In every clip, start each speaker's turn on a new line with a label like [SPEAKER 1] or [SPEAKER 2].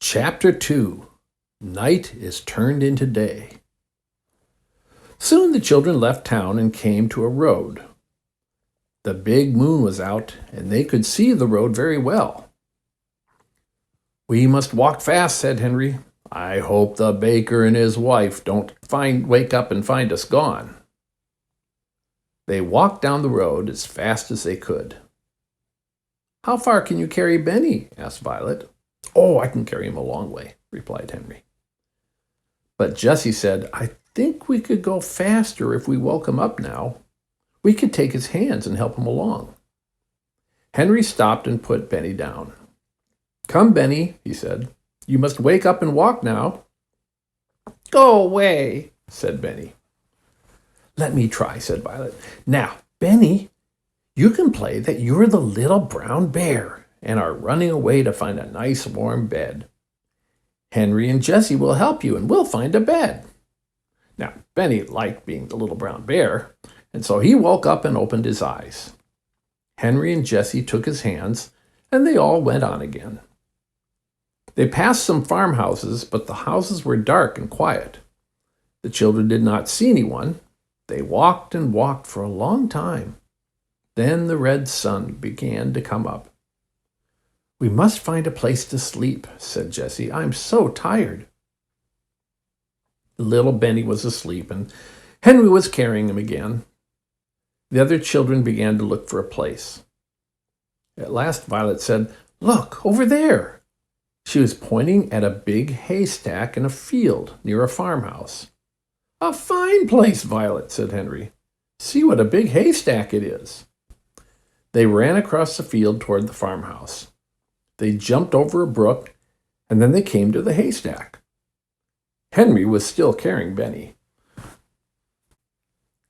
[SPEAKER 1] Chapter 2. Night is turned into day. Soon the children left town and came to a road. The big moon was out, and they could see the road very well. "We must walk fast," said Henry. "I hope the baker and his wife don't wake up and find us gone." They walked down the road as fast as they could. "How far can you carry Benny?" asked Violet. "Oh, I can carry him a long way," replied Henry. But Jessie said, "I think we could go faster if we woke him up now. We could take his hands and help him along." Henry stopped and put Benny down. "Come, Benny," he said. "You must wake up and walk now." "Go away," said Benny. "Let me try," said Violet. "Now, Benny, you can play that you're the little brown bear and are running away to find a nice warm bed. Henry and Jessie will help you, and we'll find a bed." Now, Benny liked being the little brown bear, and so he woke up and opened his eyes. Henry and Jessie took his hands, and they all went on again. They passed some farmhouses, but the houses were dark and quiet. The children did not see anyone. They walked and walked for a long time. Then the red sun began to come up. "We must find a place to sleep," said Jessie. "I'm so tired." Little Benny was asleep, and Henry was carrying him again. The other children began to look for a place. At last Violet said, "Look, over there." She was pointing at a big haystack in a field near a farmhouse. "A fine place, Violet," said Henry. "See what a big haystack it is." They ran across the field toward the farmhouse. They jumped over a brook, and then they came to the haystack. Henry was still carrying Benny.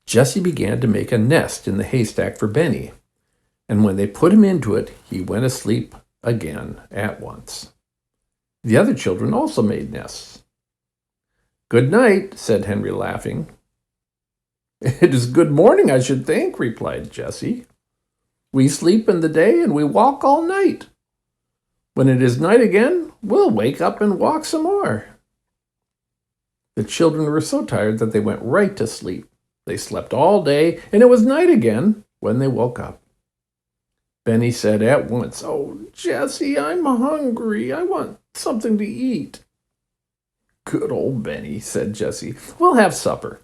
[SPEAKER 1] Jessie began to make a nest in the haystack for Benny, and when they put him into it, he went asleep again at once. The other children also made nests. "Good night," said Henry, laughing. "It is good morning, I should think," replied Jessie. "We sleep in the day and we walk all night. When it is night again, we'll wake up and walk some more." The children were so tired that they went right to sleep. They slept all day, and it was night again when they woke up. Benny said at once, "Oh, Jessie, I'm hungry. I want something to eat." "Good old Benny," said Jessie. "We'll have supper."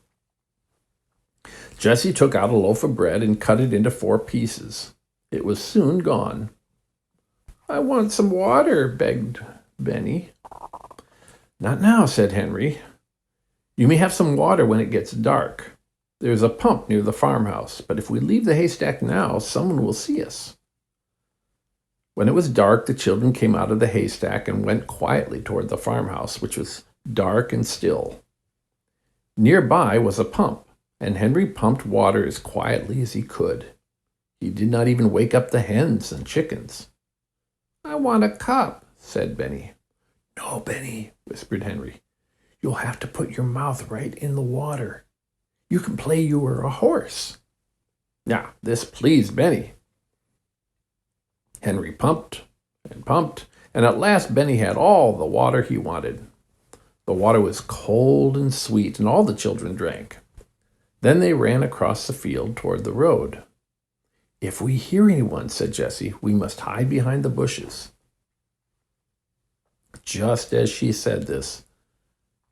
[SPEAKER 1] Jessie took out a loaf of bread and cut it into 4 pieces. It was soon gone. "I want some water," begged Benny. "Not now," said Henry. "You may have some water when it gets dark. There's a pump near the farmhouse, but if we leave the haystack now, someone will see us." When it was dark, the children came out of the haystack and went quietly toward the farmhouse, which was dark and still. Nearby was a pump, and Henry pumped water as quietly as he could. He did not even wake up the hens and chickens. "I want a cup," said Benny. "No, Benny," whispered Henry. "You'll have to put your mouth right in the water. You can play you were a horse." Now, this pleased Benny. Henry pumped, and at last Benny had all the water he wanted. The water was cold and sweet, and all the children drank. Then they ran across the field toward the road. "If we hear anyone," said Jessie, "we must hide behind the bushes." Just as she said this,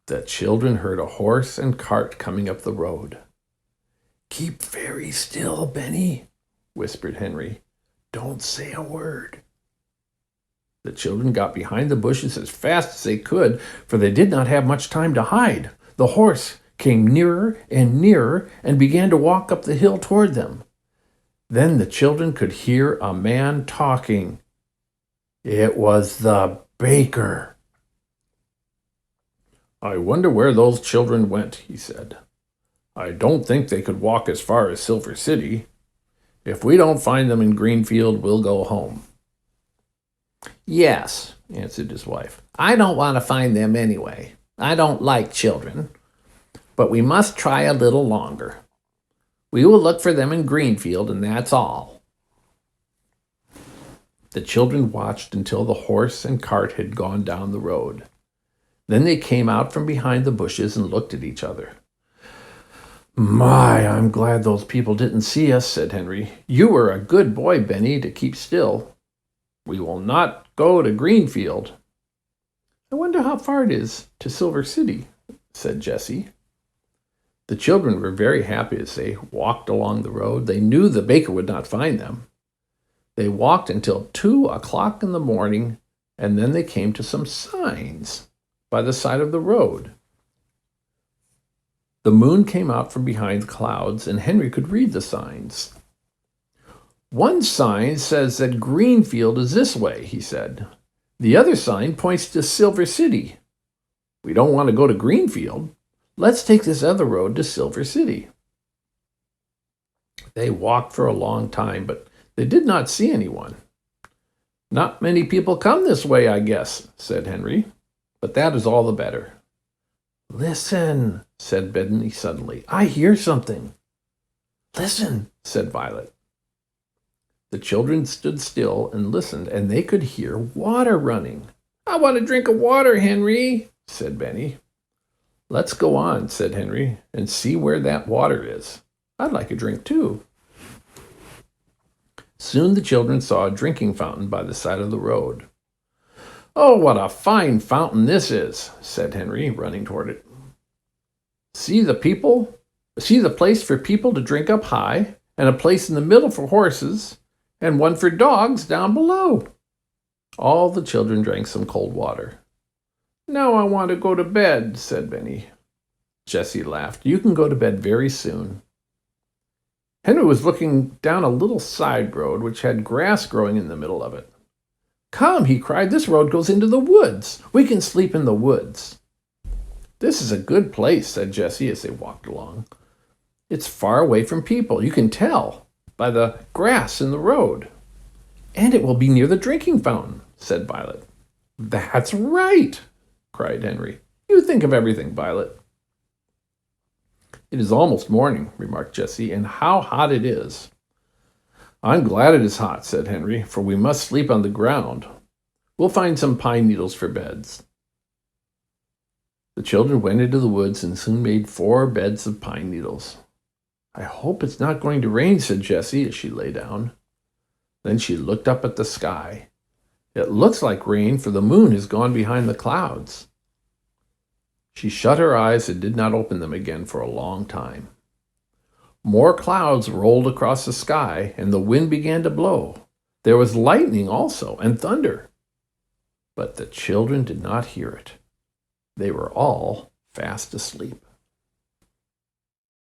[SPEAKER 1] the children heard a horse and cart coming up the road. "Keep very still, Benny," whispered Henry. "Don't say a word." The children got behind the bushes as fast as they could, for they did not have much time to hide. The horse came nearer and nearer and began to walk up the hill toward them. Then the children could hear a man talking. It was the baker. "I wonder where those children went," he said. "I don't think they could walk as far as Silver City. If we don't find them in Greenfield, we'll go home." "Yes," answered his wife. "I don't want to find them anyway. I don't like children. But we must try a little longer. We will look for them in Greenfield, and that's all." The children watched until the horse and cart had gone down the road. Then they came out from behind the bushes and looked at each other. "My, I'm glad those people didn't see us," said Henry. "You were a good boy, Benny, to keep still. We will not go to Greenfield." "I wonder how far it is to Silver City," said Jessie. The children were very happy as they walked along the road. They knew the baker would not find them. They walked until 2 o'clock in the morning, and then they came to some signs by the side of the road. The moon came out from behind the clouds, and Henry could read the signs. "One sign says that Greenfield is this way," he said. "The other sign points to Silver City. We don't want to go to Greenfield. Let's take this other road to Silver City." They walked for a long time, but they did not see anyone. "Not many people come this way, I guess," said Henry. "But that is all the better." "Listen," said Benny suddenly. "I hear something." "Listen," said Violet. The children stood still and listened, and they could hear water running. "I want a drink of water, Henry," said Benny. "Let's go on," said Henry, "and see where that water is. I'd like a drink too." Soon the children saw a drinking fountain by the side of the road. "Oh, what a fine fountain this is," said Henry, running toward it. See the place for people to drink up high, and a place in the middle for horses, and one for dogs down below." All the children drank some cold water. "Now I want to go to bed," said Benny. Jessie laughed. "You can go to bed very soon." Henry was looking down a little side road which had grass growing in the middle of it. "Come," he cried, "this road goes into the woods. We can sleep in the woods." "This is a good place," said Jessie as they walked along. "It's far away from people. You can tell by the grass in the road. And it will be near the drinking fountain," said Violet. "That's right," cried Henry. "You think of everything, Violet." "It is almost morning," remarked Jessie, "and how hot it is." "I'm glad it is hot," said Henry, "for we must sleep on the ground. We'll find some pine needles for beds." The children went into the woods and soon made 4 beds of pine needles. "I hope it's not going to rain," said Jessie as she lay down. Then she looked up at the sky. "It looks like rain, for the moon has gone behind the clouds." She shut her eyes and did not open them again for a long time. More clouds rolled across the sky, and the wind began to blow. There was lightning also, and thunder. But the children did not hear it. They were all fast asleep.